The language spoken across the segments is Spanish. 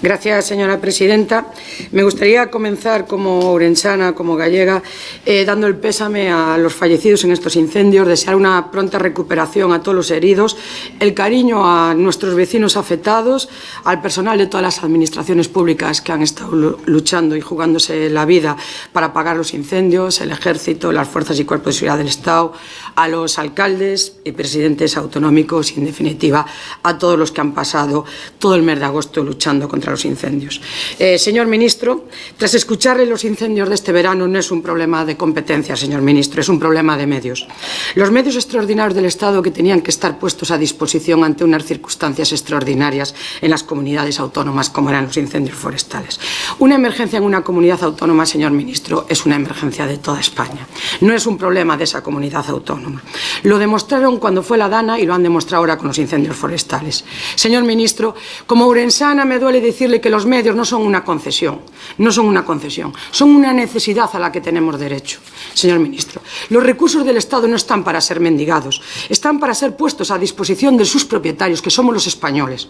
Gracias, señora presidenta. Me gustaría comenzar como ourensana, como gallega, dando el pésame a los fallecidos en estos incendios, desear una pronta recuperación a todos los heridos, el cariño a nuestros vecinos afectados, al personal de todas las administraciones públicas que han estado luchando y jugándose la vida para apagar los incendios, el Ejército, las fuerzas y cuerpos de seguridad del Estado, a los alcaldes y presidentes autonómicos y, en definitiva, a todos los que han pasado todo el mes de agosto luchando contra los incendios. Señor ministro, tras escucharle, los incendios de este verano no es un problema de competencia, señor ministro, es un problema de medios. Los medios extraordinarios del Estado que tenían que estar puestos a disposición ante unas circunstancias extraordinarias en las comunidades autónomas como eran los incendios forestales. Una emergencia en una comunidad autónoma, señor ministro, es una emergencia de toda España. No es un problema de esa comunidad autónoma. Lo demostraron cuando fue la Dana y lo han demostrado ahora con los incendios forestales. Señor ministro, como ourensana me duele decirle que los medios no son una concesión, son una necesidad a la que tenemos derecho. Señor ministro, los recursos del Estado no están para ser mendigados, están para ser puestos a disposición de sus propietarios, que somos los españoles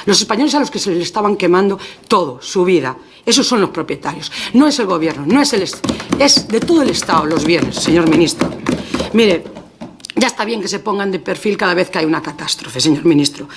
a los que se les estaban quemando todo, su vida. Esos son los propietarios, no es el gobierno, es de todo el Estado los bienes, señor ministro. Mire, ya está bien que se pongan de perfil cada vez que hay una catástrofe, señor ministro.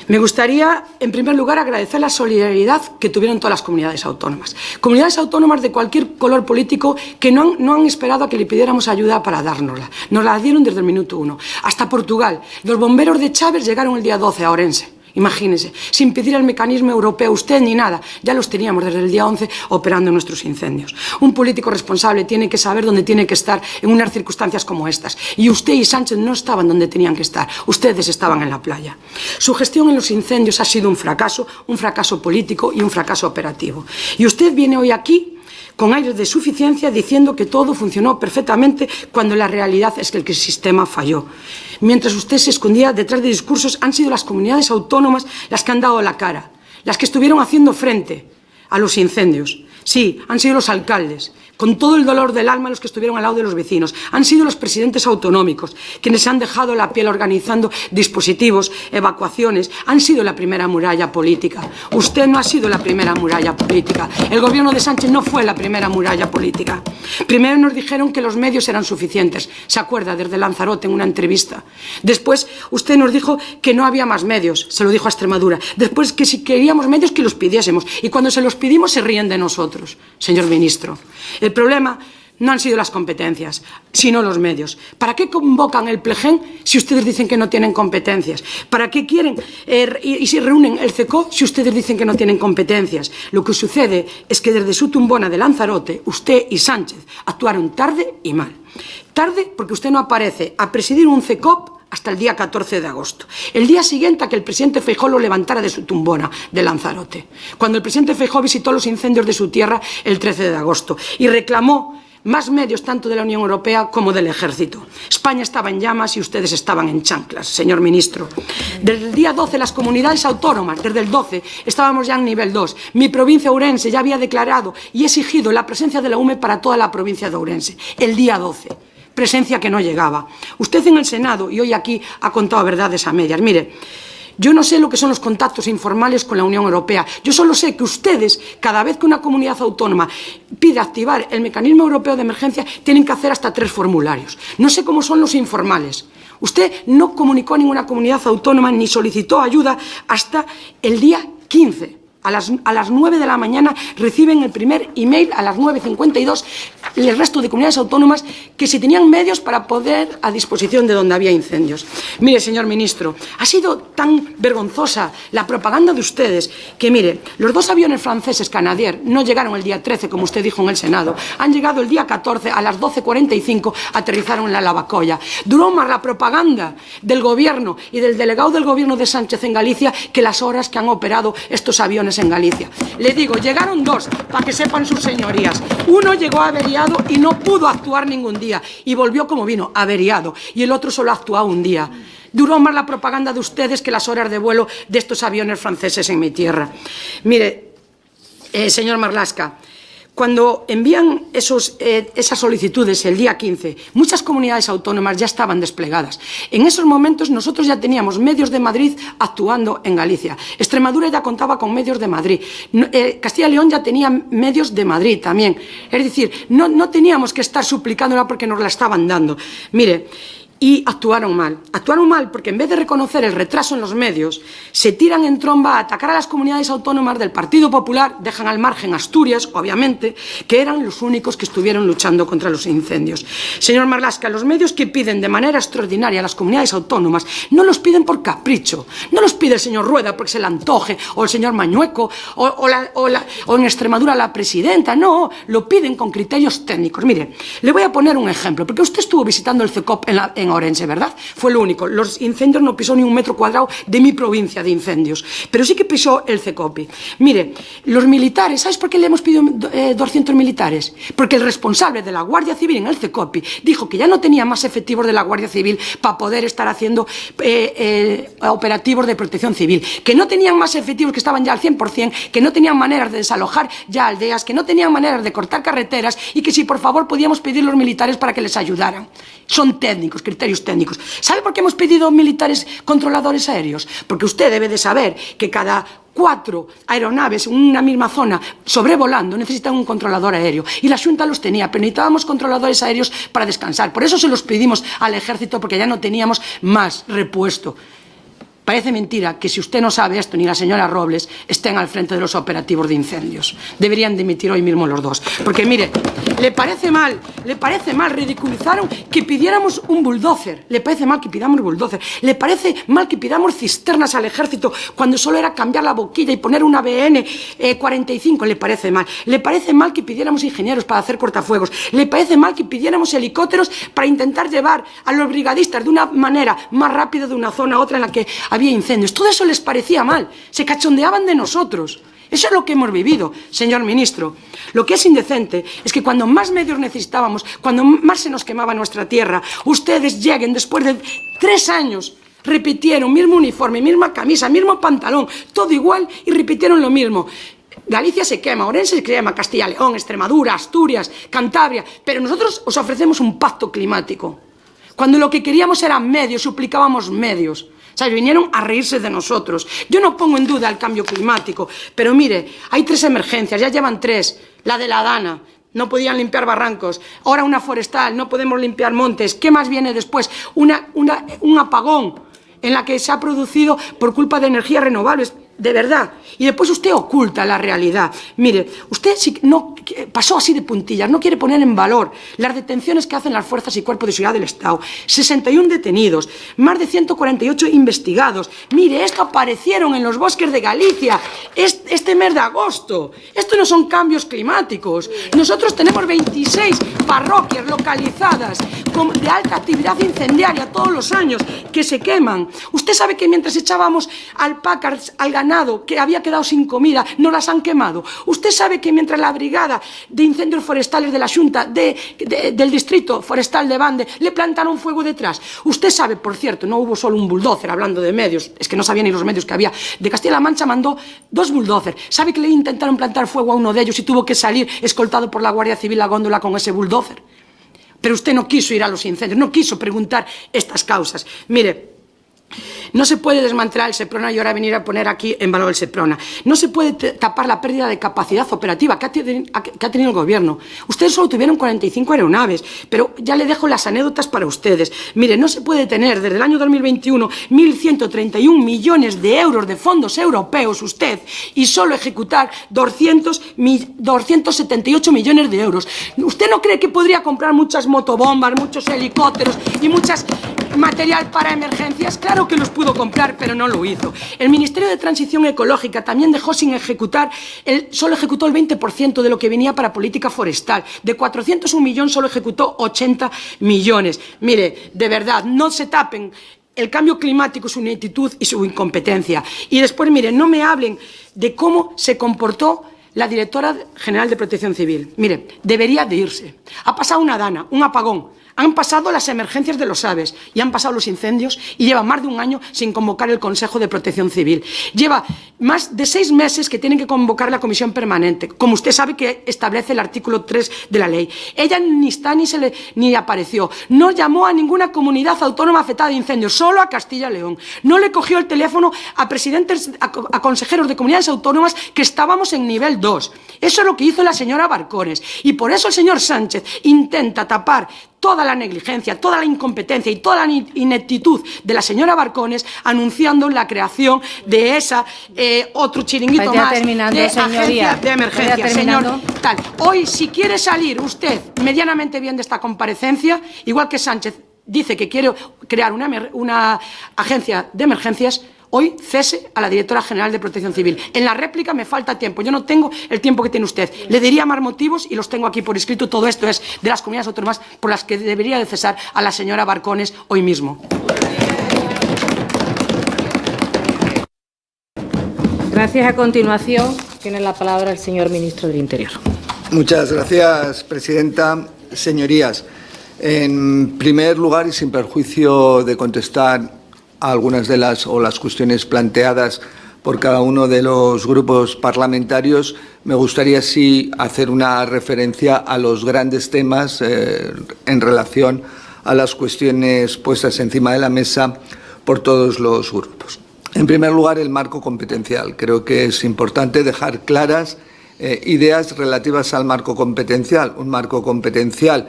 Me gustaría, en primer lugar, agradecer la solidaridad que tuvieron todas las comunidades autónomas. Comunidades autónomas de cualquier color político que no han esperado a que le pidiéramos ayuda para dárnosla. Nos la dieron desde el minuto 1. Hasta Portugal. Los bomberos de Chávez llegaron el día 12 a Ourense. Imagínense, sin pedir el mecanismo europeo usted ni nada, ya los teníamos desde el día 11 operando en nuestros incendios. Un político responsable tiene que saber dónde tiene que estar en unas circunstancias como estas. Y usted y Sánchez no estaban donde tenían que estar, ustedes estaban en la playa. Su gestión en los incendios ha sido un fracaso político y un fracaso operativo. Y usted viene hoy aquí con aires de suficiencia diciendo que todo funcionó perfectamente cuando la realidad es que el sistema falló. Mientras usted se escondía detrás de discursos, han sido las comunidades autónomas las que han dado la cara, las que estuvieron haciendo frente a los incendios. Sí, han sido los alcaldes, con todo el dolor del alma los que estuvieron al lado de los vecinos. Han sido los presidentes autonómicos, quienes se han dejado la piel organizando dispositivos, evacuaciones. Han sido la primera muralla política. Usted no ha sido la primera muralla política. El gobierno de Sánchez no fue la primera muralla política. Primero nos dijeron que los medios eran suficientes. ¿Se acuerda? Desde Lanzarote, en una entrevista. Después usted nos dijo que no había más medios. Se lo dijo a Extremadura. Después que si queríamos medios que los pidiésemos. Y cuando se los pedimos se ríen de nosotros, señor ministro. El problema no han sido las competencias, sino los medios. ¿Para qué convocan el Plegén si ustedes dicen que no tienen competencias? ¿Para qué quieren y se reúnen el CECO si ustedes dicen que no tienen competencias? Lo que sucede es que desde su tumbona de Lanzarote, usted y Sánchez actuaron tarde y mal. Tarde porque usted no aparece a presidir un CECOP hasta el día 14 de agosto, el día siguiente a que el presidente Feijóo lo levantara de su tumbona de Lanzarote, cuando el presidente Feijóo visitó los incendios de su tierra el 13 de agosto y reclamó más medios tanto de la Unión Europea como del Ejército. España estaba en llamas y ustedes estaban en chanclas, señor ministro. Desde el día 12 las comunidades autónomas, desde el 12 estábamos ya en nivel 2. Mi provincia Ourense ya había declarado y exigido la presencia de la UME para toda la provincia de Ourense, el día 12. Presencia que no llegaba. Usted en el Senado y hoy aquí ha contado verdades a medias. Mire, yo no sé lo que son los contactos informales con la Unión Europea. Yo solo sé que ustedes, cada vez que una comunidad autónoma pide activar el mecanismo europeo de emergencia, tienen que hacer hasta 3 formularios. No sé cómo son los informales. Usted no comunicó a ninguna comunidad autónoma ni solicitó ayuda hasta el día 15. A las 9 de la mañana reciben el primer email, a las 9:52, el resto de comunidades autónomas que si tenían medios para poder a disposición de donde había incendios. Mire, señor ministro, ha sido tan vergonzosa la propaganda de ustedes que, mire, los 2 aviones franceses Canadair no llegaron el día 13, como usted dijo en el Senado, han llegado el día 14, a las 12:45 aterrizaron en la Lavacolla. Duró más la propaganda del gobierno y del delegado del gobierno de Sánchez en Galicia que las horas que han operado estos aviones en Galicia. Le digo, llegaron 2, para que sepan sus señorías. Uno llegó averiado y no pudo actuar ningún día y volvió como vino, averiado. Y el otro solo ha actuado un día. Duró más la propaganda de ustedes que las horas de vuelo de estos aviones franceses en mi tierra. Mire, señor Marlaska, Cuando envían esas solicitudes el día 15, muchas comunidades autónomas ya estaban desplegadas. En esos momentos nosotros ya teníamos medios de Madrid actuando en Galicia. Extremadura ya contaba con medios de Madrid. Castilla y León ya tenía medios de Madrid también. Es decir, no teníamos que estar suplicándola porque nos la estaban dando. Mire, y actuaron mal. Actuaron mal porque en vez de reconocer el retraso en los medios, se tiran en tromba a atacar a las comunidades autónomas del Partido Popular, dejan al margen Asturias, obviamente, que eran los únicos que estuvieron luchando contra los incendios. Señor Marlaska, los medios que piden de manera extraordinaria a las comunidades autónomas no los piden por capricho, no los pide el señor Rueda porque se le antoje, o el señor Mañueco, o en Extremadura la presidenta, no, lo piden con criterios técnicos. Mire, le voy a poner un ejemplo, porque usted estuvo visitando el CECOP en Orense, ¿verdad? Fue lo único. Los incendios no pisó ni un metro cuadrado de mi provincia de incendios, pero sí que pisó el CECOPI. Mire, los militares, ¿sabes por qué le hemos pedido 200 militares? Porque el responsable de la Guardia Civil en el CECOPI dijo que ya no tenía más efectivos de la Guardia Civil para poder estar haciendo operativos de protección civil, que no tenían más efectivos, que estaban ya al 100%, que no tenían maneras de desalojar ya aldeas, que no tenían maneras de cortar carreteras y que si por favor podíamos pedir los militares para que les ayudaran. Son técnicos, criterios técnicos. ¿Sabe por qué hemos pedido militares controladores aéreos? Porque usted debe de saber que cada 4 aeronaves en una misma zona sobrevolando necesitan un controlador aéreo. Y la Xunta los tenía, pero necesitábamos controladores aéreos para descansar. Por eso se los pedimos al ejército, porque ya no teníamos más repuesto. Parece mentira que si usted no sabe esto, ni la señora Robles, estén al frente de los operativos de incendios. Deberían dimitir hoy mismo los dos. Porque, mire, le parece mal, ridiculizaron que pidiéramos un bulldozer. Le parece mal que pidamos bulldozer. Le parece mal que pidamos cisternas al ejército cuando solo era cambiar la boquilla y poner una BN 45. Le parece mal. Le parece mal que pidiéramos ingenieros para hacer cortafuegos. Le parece mal que pidiéramos helicópteros para intentar llevar a los brigadistas de una manera más rápida de una zona a otra en la que había incendios. Todo eso les parecía mal, se cachondeaban de nosotros. Eso es lo que hemos vivido, señor ministro. Lo que es indecente es que cuando más medios necesitábamos, cuando más se nos quemaba nuestra tierra, ustedes lleguen después de 3 años, repitieron mismo uniforme, misma camisa, mismo pantalón, todo igual y repitieron lo mismo. Galicia se quema, Orense se quema, Castilla y León, Extremadura, Asturias, Cantabria, pero nosotros os ofrecemos un pacto climático. Cuando lo que queríamos eran medios, suplicábamos medios. O sea, vinieron a reírse de nosotros. Yo no pongo en duda el cambio climático, pero mire, hay 3 emergencias, ya llevan 3. La de la Dana, no podían limpiar barrancos. Ahora una forestal, no podemos limpiar montes. ¿Qué más viene después? Un apagón en la que se ha producido por culpa de energías renovables. De verdad. Y después usted oculta la realidad. Mire, usted no pasó así de puntillas, no quiere poner en valor las detenciones que hacen las fuerzas y cuerpos de seguridad del Estado. 61 detenidos, más de 148 investigados. Mire, esto aparecieron en los bosques de Galicia este mes de agosto. Esto no son cambios climáticos. Nosotros tenemos 26 parroquias localizadas de alta actividad incendiaria todos los años que se queman. Usted sabe que mientras echábamos alpacas al ganado que había quedado sin comida, no las han quemado. Usted sabe que mientras la brigada de incendios forestales de la Xunta del distrito forestal de Bande le plantaron fuego detrás. Usted sabe, por cierto, no hubo solo un bulldozer, hablando de medios, es que no sabía ni los medios que había. De Castilla-La Mancha mandó 2 bulldozers. ¿Sabe que le intentaron plantar fuego a uno de ellos y tuvo que salir escoltado por la Guardia Civil a góndola con ese bulldozer? Pero usted no quiso ir a los incendios, no quiso preguntar estas causas. Mire, no se puede desmantelar el Seprona y ahora venir a poner aquí en valor el Seprona. No se puede tapar la pérdida de capacidad operativa que ha tenido el Gobierno. Ustedes solo tuvieron 45 aeronaves, pero ya le dejo las anécdotas para ustedes. Mire, no se puede tener desde el año 2021 1.131 millones de euros de fondos europeos usted y solo ejecutar 278 millones de euros. ¿Usted no cree que podría comprar muchas motobombas, muchos helicópteros y muchas material para emergencias? Claro que los pudo comprar, pero no lo hizo. El Ministerio de Transición Ecológica también dejó sin ejecutar, solo ejecutó el 20% de lo que venía para política forestal. De 401 millones solo ejecutó 80 millones. Mire, de verdad, no se tapen el cambio climático, su ineptitud y su incompetencia. Y después, mire, no me hablen de cómo se comportó la directora general de Protección Civil. Mire, debería de irse. Ha pasado una Dana, un apagón. Han pasado las emergencias de los aves y han pasado los incendios y lleva más de un año sin convocar el Consejo de Protección Civil. Lleva más de 6 meses que tienen que convocar la comisión permanente, como usted sabe que establece el artículo 3 de la ley. Ella ni está ni apareció. No llamó a ninguna comunidad autónoma afectada de incendios, solo a Castilla y León. No le cogió el teléfono a presidentes, a consejeros de comunidades autónomas que estábamos en nivel 2. Eso es lo que hizo la señora Barcones. Y por eso el señor Sánchez intenta tapar toda la negligencia, toda la incompetencia y toda la ineptitud de la señora Barcones anunciando la creación de esa otro chiringuito más de agencia de emergencia. Señor, tal. Hoy, si quiere salir usted medianamente bien de esta comparecencia, igual que Sánchez dice que quiere crear una agencia de emergencias, hoy cese a la directora general de Protección Civil. En la réplica me falta tiempo. Yo no tengo el tiempo que tiene usted. Le diría más motivos y los tengo aquí por escrito. Todo esto es de las comunidades autónomas por las que debería de cesar a la señora Barcones hoy mismo. Gracias. A continuación, tiene la palabra el señor ministro del Interior. Muchas gracias, presidenta. Señorías, en primer lugar y sin perjuicio de contestar a algunas de las cuestiones planteadas por cada uno de los grupos parlamentarios, me gustaría sí hacer una referencia a los grandes temas en relación a las cuestiones puestas encima de la mesa por todos los grupos. En primer lugar, el marco competencial. Creo que es importante dejar claras ideas relativas al marco competencial. Un marco competencial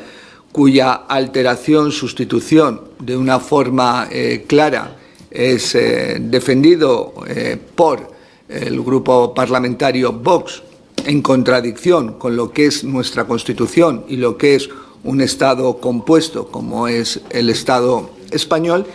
cuya alteración, sustitución de una forma clara es defendido por el grupo parlamentario Vox en contradicción con lo que es nuestra Constitución y lo que es un Estado compuesto como es el Estado español,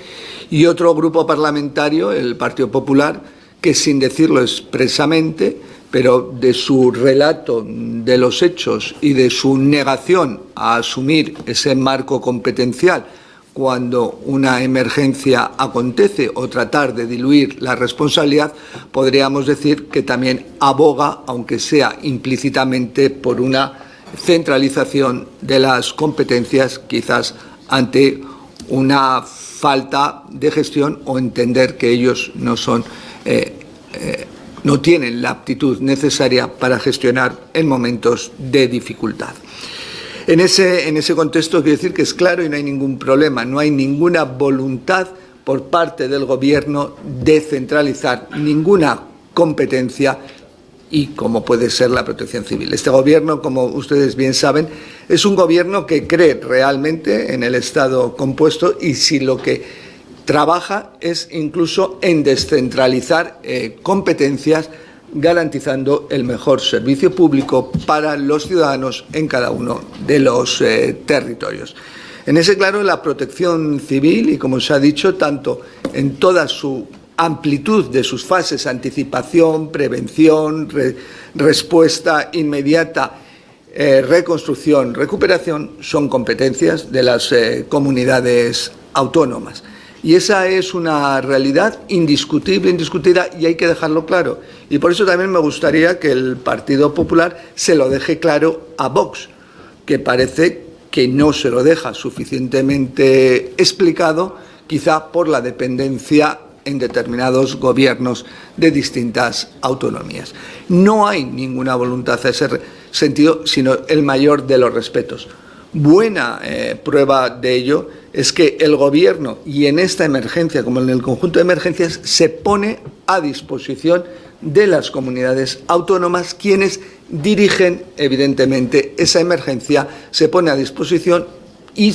y otro grupo parlamentario, el Partido Popular, que sin decirlo expresamente, pero de su relato de los hechos y de su negación a asumir ese marco competencial cuando una emergencia acontece o tratar de diluir la responsabilidad, podríamos decir que también aboga, aunque sea implícitamente, por una centralización de las competencias, quizás ante una falta de gestión o entender que ellos no tienen la aptitud necesaria para gestionar en momentos de dificultad. En ese contexto quiero decir que es claro y no hay ningún problema, no hay ninguna voluntad por parte del Gobierno de centralizar ninguna competencia y como puede ser la Protección Civil. Este Gobierno, como ustedes bien saben, es un Gobierno que cree realmente en el Estado compuesto y si lo que trabaja es incluso en descentralizar competencias, garantizando el mejor servicio público para los ciudadanos en cada uno de los territorios. En ese claro, la protección civil, y como se ha dicho, tanto en toda su amplitud de sus fases, anticipación, prevención, respuesta inmediata, reconstrucción, recuperación, son competencias de las comunidades autónomas. Y esa es una realidad indiscutible, indiscutida, y hay que dejarlo claro. Y por eso también me gustaría que el Partido Popular se lo deje claro a Vox, que parece que no se lo deja suficientemente explicado, quizá por la dependencia en determinados gobiernos de distintas autonomías. No hay ninguna voluntad en ese sentido, sino el mayor de los respetos. Buena prueba de ello es que el Gobierno, y en esta emergencia como en el conjunto de emergencias, se pone a disposición de las comunidades autónomas, quienes dirigen evidentemente esa emergencia, se pone a disposición y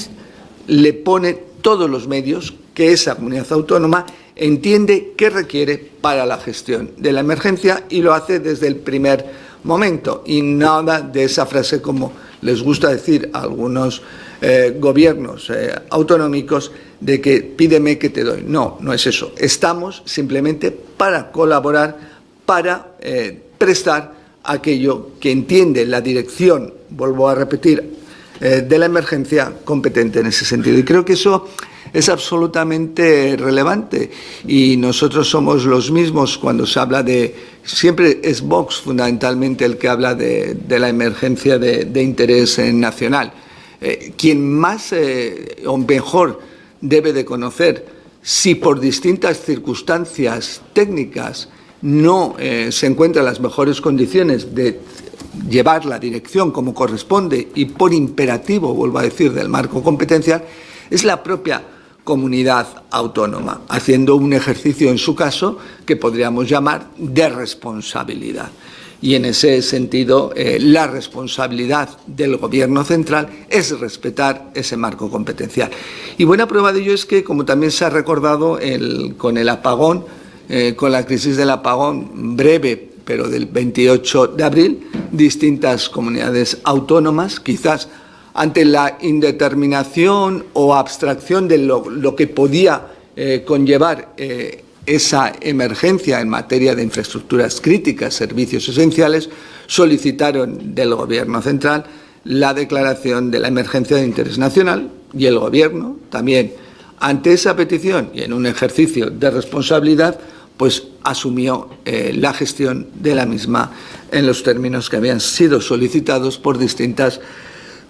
le pone todos los medios que esa comunidad autónoma entiende que requiere para la gestión de la emergencia, y lo hace desde el primer momento, y nada de esa frase como les gusta decir a algunos gobiernos autonómicos de que pídeme que te doy. No, no es eso. Estamos simplemente para colaborar, para prestar aquello que entiende la dirección, vuelvo a repetir, de la emergencia competente en ese sentido. Y creo que eso es absolutamente relevante, y nosotros somos los mismos cuando se habla de, siempre es Vox fundamentalmente el que habla de la emergencia de interés nacional. quien más o mejor debe de conocer si por distintas circunstancias técnicas no se encuentran las mejores condiciones de llevar la dirección como corresponde y por imperativo, vuelvo a decir, del marco competencial, es la propia comunidad autónoma, haciendo un ejercicio, en su caso, que podríamos llamar de responsabilidad. Y en ese sentido, la responsabilidad del Gobierno central es respetar ese marco competencial. Y buena prueba de ello es que, como también se ha recordado con el apagón, con la crisis del apagón breve, pero del 28 de abril, distintas comunidades autónomas, quizás ante la indeterminación o abstracción de lo que podía conllevar esa emergencia en materia de infraestructuras críticas, servicios esenciales, solicitaron del Gobierno central la declaración de la emergencia de interés nacional y el Gobierno también, ante esa petición y en un ejercicio de responsabilidad, pues asumió la gestión de la misma en los términos que habían sido solicitados por distintas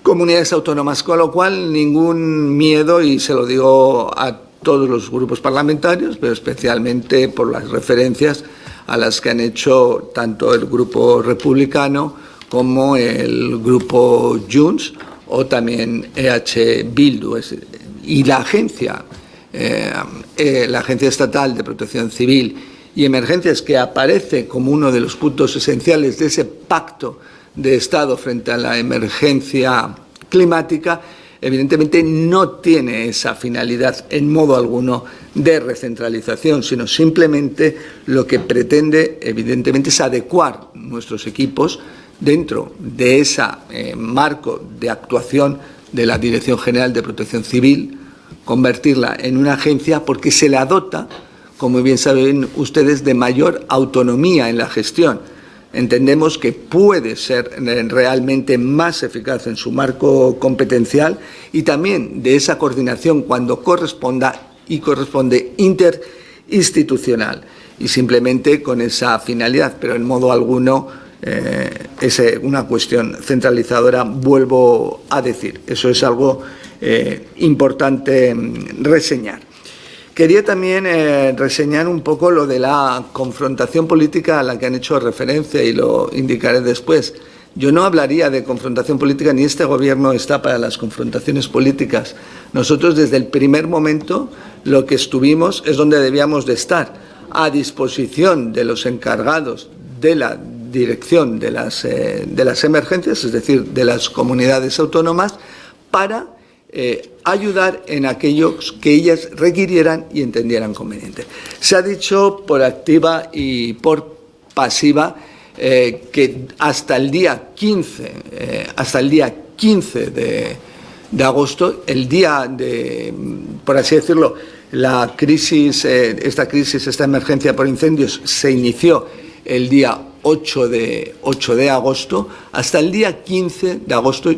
comunidades autónomas, con lo cual ningún miedo, y se lo digo a todos los grupos parlamentarios, pero especialmente por las referencias a las que han hecho tanto el Grupo Republicano como el Grupo Junts o también EH Bildu. Y la Agencia Estatal de Protección Civil y Emergencias, que aparece como uno de los puntos esenciales de ese pacto de Estado frente a la emergencia climática, evidentemente no tiene esa finalidad en modo alguno de recentralización, sino simplemente lo que pretende, evidentemente, es adecuar nuestros equipos dentro de ese marco de actuación de la Dirección General de Protección Civil, convertirla en una agencia porque se la dota, como bien saben ustedes, de mayor autonomía en la gestión. Entendemos que puede ser realmente más eficaz en su marco competencial y también de esa coordinación cuando corresponda y corresponde interinstitucional, y simplemente con esa finalidad, pero en modo alguno es una cuestión centralizadora, vuelvo a decir. Eso es algo importante reseñar. Quería también reseñar un poco lo de la confrontación política a la que han hecho referencia y lo indicaré después. Yo no hablaría de confrontación política, ni este Gobierno está para las confrontaciones políticas. Nosotros desde el primer momento lo que estuvimos es donde debíamos de estar, a disposición de los encargados de la dirección de las emergencias, es decir, de las comunidades autónomas, para ayudar en aquellos que ellas requirieran y entendieran conveniente. Se ha dicho por activa y por pasiva que hasta el día 15 de agosto, el día de, por así decirlo, la crisis, esta emergencia por incendios se inició el día 8 de agosto, hasta el día 15 de agosto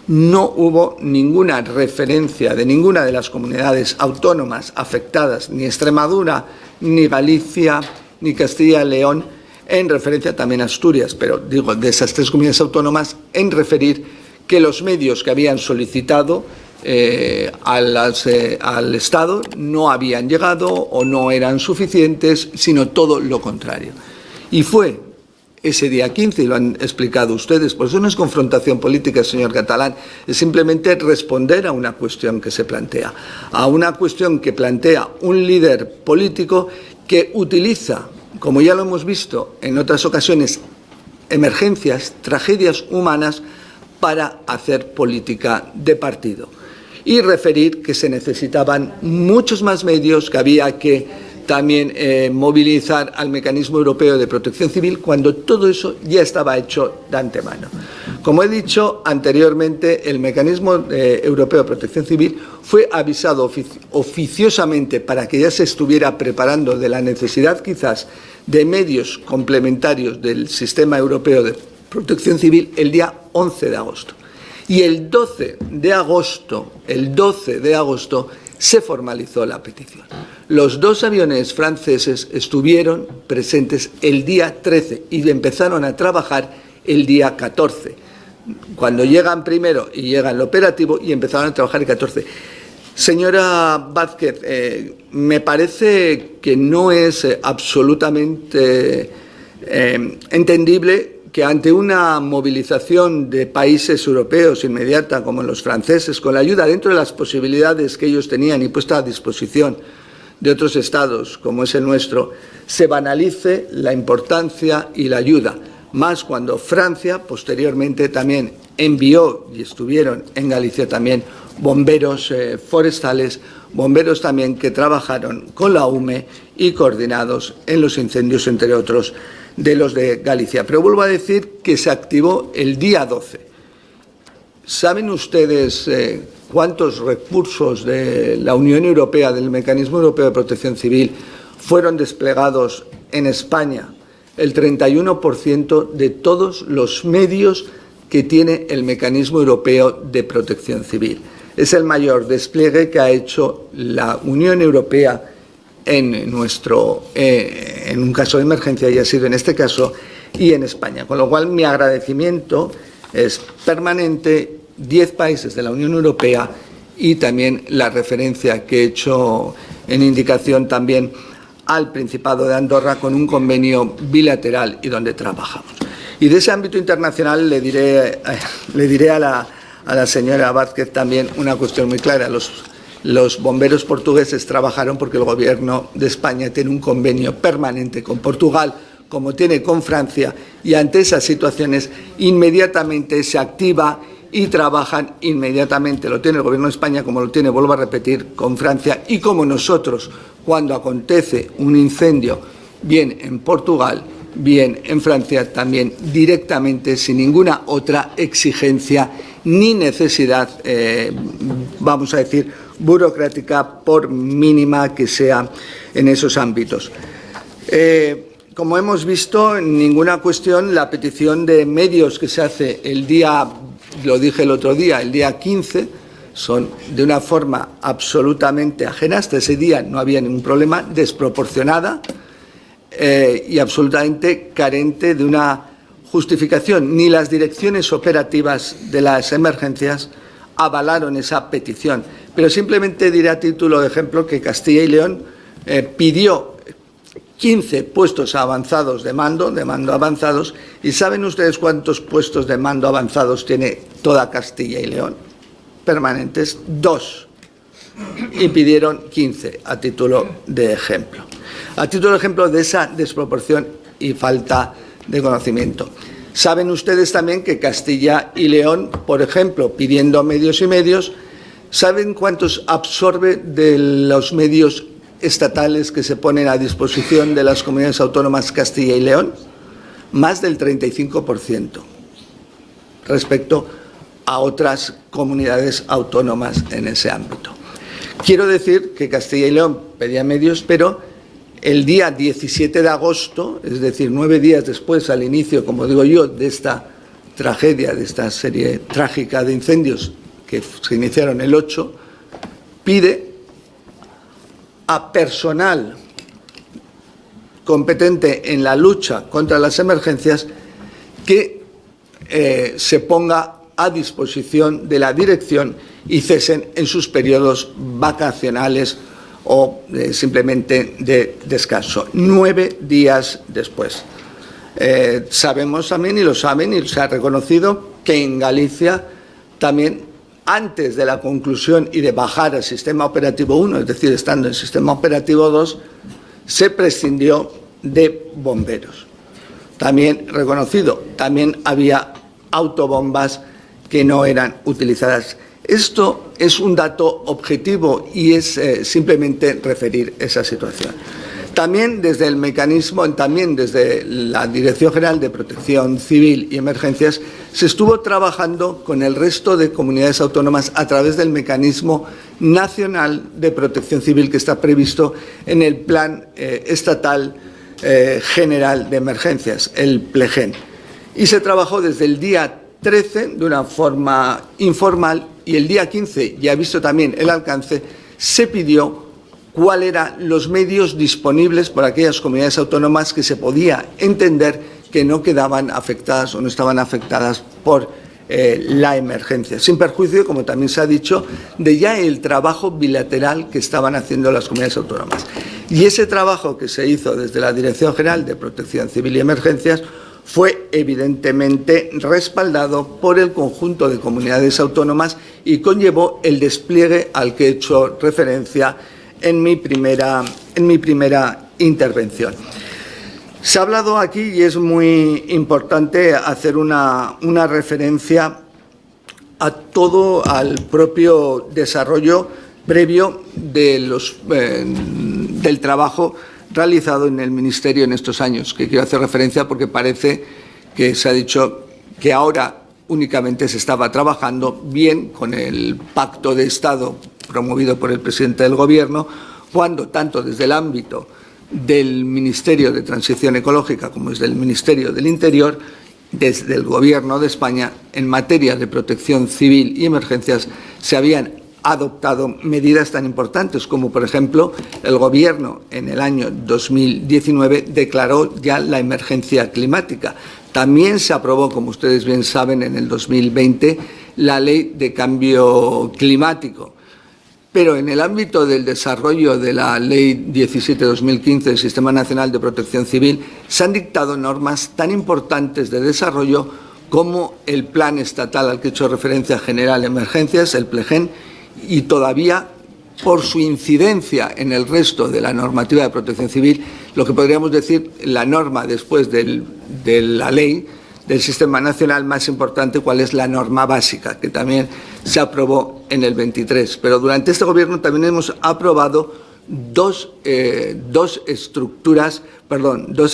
no hubo ninguna referencia de ninguna de las comunidades autónomas afectadas, ni Extremadura, ni Galicia, ni Castilla y León, en referencia también a Asturias, pero digo, de esas tres comunidades autónomas, en referir que los medios que habían solicitado al Estado no habían llegado o no eran suficientes, sino todo lo contrario. Y fue ese día 15, y lo han explicado ustedes, por eso no es confrontación política, señor Catalán, es simplemente responder a una cuestión que se plantea, a una cuestión que plantea un líder político que utiliza, como ya lo hemos visto en otras ocasiones, emergencias, tragedias humanas para hacer política de partido y referir que se necesitaban muchos más medios, que había que también movilizar al Mecanismo Europeo de Protección Civil, cuando todo eso ya estaba hecho de antemano. Como he dicho anteriormente, el Mecanismo Europeo de Protección Civil fue avisado oficiosamente para que ya se estuviera preparando de la necesidad quizás de medios complementarios del Sistema Europeo de Protección Civil el día 11 de agosto. Y el 12 de agosto se formalizó la petición. Los dos aviones franceses estuvieron presentes el día 13 y empezaron a trabajar el día 14. cuando llegan primero y llega el operativo, y empezaron a trabajar el 14. Señora Vázquez, me parece que no es absolutamente entendible que ante una movilización de países europeos inmediata, como los franceses, con la ayuda dentro de las posibilidades que ellos tenían y puesta a disposición de otros estados, como es el nuestro, se banalice la importancia y la ayuda, más cuando Francia posteriormente también envió, y estuvieron en Galicia también, bomberos forestales, bomberos también que trabajaron con la UME y coordinados en los incendios, entre otros, de los de Galicia. Pero vuelvo a decir que se activó el día 12. ¿Saben ustedes cuántos recursos de la Unión Europea, del Mecanismo Europeo de Protección Civil, fueron desplegados en España? El 31% de todos los medios que tiene el Mecanismo Europeo de Protección Civil. Es el mayor despliegue que ha hecho la Unión Europea en un caso de emergencia, y ha sido en este caso y en España. Con lo cual, mi agradecimiento es permanente, 10 países de la Unión Europea, y también la referencia que he hecho en indicación también al Principado de Andorra con un convenio bilateral y donde trabajamos. Y de ese ámbito internacional le diré a la señora Vázquez también una cuestión muy clara. Los bomberos portugueses trabajaron porque el Gobierno de España tiene un convenio permanente con Portugal, como tiene con Francia, y ante esas situaciones inmediatamente se activa y trabajan inmediatamente. Lo tiene el Gobierno de España, como lo tiene, vuelvo a repetir, con Francia, y como nosotros, cuando acontece un incendio, bien en Portugal, bien en Francia, también directamente, sin ninguna otra exigencia ni necesidad, vamos a decir, burocrática, por mínima que sea en esos ámbitos. Como hemos visto, en ninguna cuestión la petición de medios que se hace el día, lo dije el otro día, el día 15, son de una forma absolutamente ajena. Hasta ese día no había ningún problema, desproporcionada y absolutamente carente de una justificación. Ni las direcciones operativas de las emergencias avalaron esa petición. Pero simplemente diré a título de ejemplo que Castilla y León pidió 15 puestos avanzados de mando avanzados, y ¿saben ustedes cuántos puestos de mando avanzados tiene toda Castilla y León? Permanentes, 2. Y pidieron 15, a título de ejemplo. A título de ejemplo de esa desproporción y falta de conocimiento. Saben ustedes también que Castilla y León, por ejemplo, pidiendo medios y medios, ¿saben cuántos absorbe de los medios estatales que se ponen a disposición de las comunidades autónomas Castilla y León? Más del 35% respecto a otras comunidades autónomas en ese ámbito. Quiero decir que Castilla y León pedía medios, pero el día 17 de agosto, es decir, 9 días después, al inicio, como digo yo, de esta tragedia, de esta serie trágica de incendios que se iniciaron el 8, pide a personal competente en la lucha contra las emergencias que se ponga a disposición de la dirección y cesen en sus periodos vacacionales o simplemente de descanso. 9 días después. Sabemos también, y lo saben, y se ha reconocido, que en Galicia también, antes de la conclusión y de bajar al sistema operativo 1, es decir, estando en el sistema operativo 2, se prescindió de bomberos. También reconocido, también había autobombas que no eran utilizadas. Esto es un dato objetivo y es simplemente referir esa situación. También desde el mecanismo, también desde la Dirección General de Protección Civil y Emergencias, se estuvo trabajando con el resto de comunidades autónomas a través del Mecanismo Nacional de Protección Civil que está previsto en el Plan Estatal General de Emergencias, el PLEGEN. Y se trabajó desde el día 13 de una forma informal, y el día 15, ya visto también el alcance, se pidió cuáles eran los medios disponibles por aquellas comunidades autónomas que se podía entender que no quedaban afectadas o no estaban afectadas por la emergencia, sin perjuicio, como también se ha dicho, de ya el trabajo bilateral que estaban haciendo las comunidades autónomas. Y ese trabajo que se hizo desde la Dirección General de Protección Civil y Emergencias fue evidentemente respaldado por el conjunto de comunidades autónomas y conllevó el despliegue al que he hecho referencia en mi primera intervención. Se ha hablado aquí, y es muy importante hacer una referencia a todo, al propio desarrollo previo de del trabajo realizado en el Ministerio en estos años, que quiero hacer referencia porque parece que se ha dicho que ahora únicamente se estaba trabajando bien con el Pacto de Estado promovido por el presidente del Gobierno, cuando tanto desde el ámbito del Ministerio de Transición Ecológica como desde el Ministerio del Interior, desde el Gobierno de España, en materia de protección civil y emergencias, se habían adoptado medidas tan importantes como, por ejemplo, el Gobierno en el año 2019 declaró ya la emergencia climática. También se aprobó, como ustedes bien saben, en el 2020 la Ley de Cambio Climático. Pero en el ámbito del desarrollo de la Ley 17/2015 del Sistema Nacional de Protección Civil se han dictado normas tan importantes de desarrollo como el Plan Estatal al que he hecho referencia general de emergencias, el PLEGEN, y todavía por su incidencia en el resto de la normativa de protección civil, lo que podríamos decir la norma después de la ley del Sistema Nacional más importante, cuál es la norma básica, que también se aprobó en el 23. Pero durante este Gobierno también hemos aprobado dos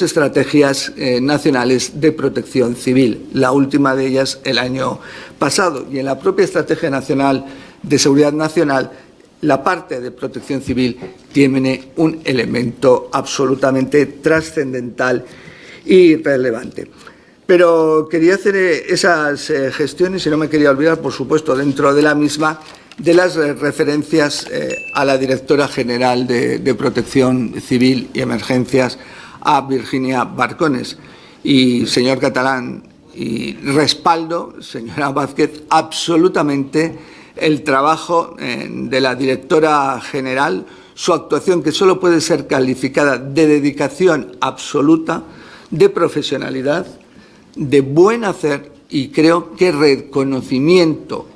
estrategias nacionales de protección civil, la última de ellas el año pasado. Y en la propia Estrategia Nacional de Seguridad Nacional, la parte de protección civil tiene un elemento absolutamente trascendental y relevante. Pero quería hacer esas gestiones y no me quería olvidar, por supuesto, dentro de la misma, de las referencias a la Directora General de Protección Civil y Emergencias, a Virginia Barcones. Y, señor Catalán, y respaldo, señora Vázquez, absolutamente el trabajo de la Directora General, su actuación, que solo puede ser calificada de dedicación absoluta, de profesionalidad, de buen hacer y creo que reconocimiento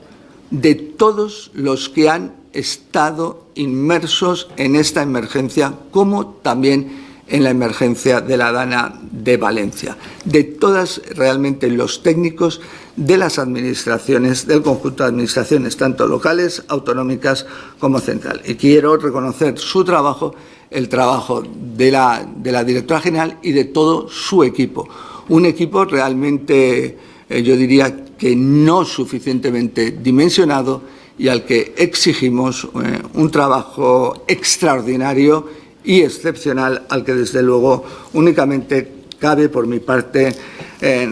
de todos los que han estado inmersos en esta emergencia, como también en la emergencia de la Dana de Valencia, de todas realmente los técnicos de las administraciones, del conjunto de administraciones, tanto locales, autonómicas como central. Y quiero reconocer su trabajo, el trabajo de la Directora General y de todo su equipo. Un equipo realmente, yo diría que no suficientemente dimensionado y al que exigimos un trabajo extraordinario y excepcional, al que desde luego únicamente cabe por mi parte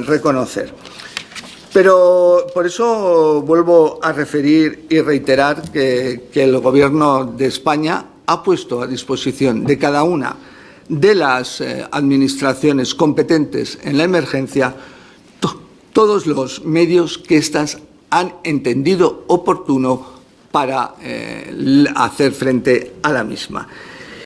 reconocer. Pero por eso vuelvo a referir y reiterar que el Gobierno de España ha puesto a disposición de cada una de las administraciones competentes en la emergencia todos los medios que éstas han entendido oportuno para hacer frente a la misma.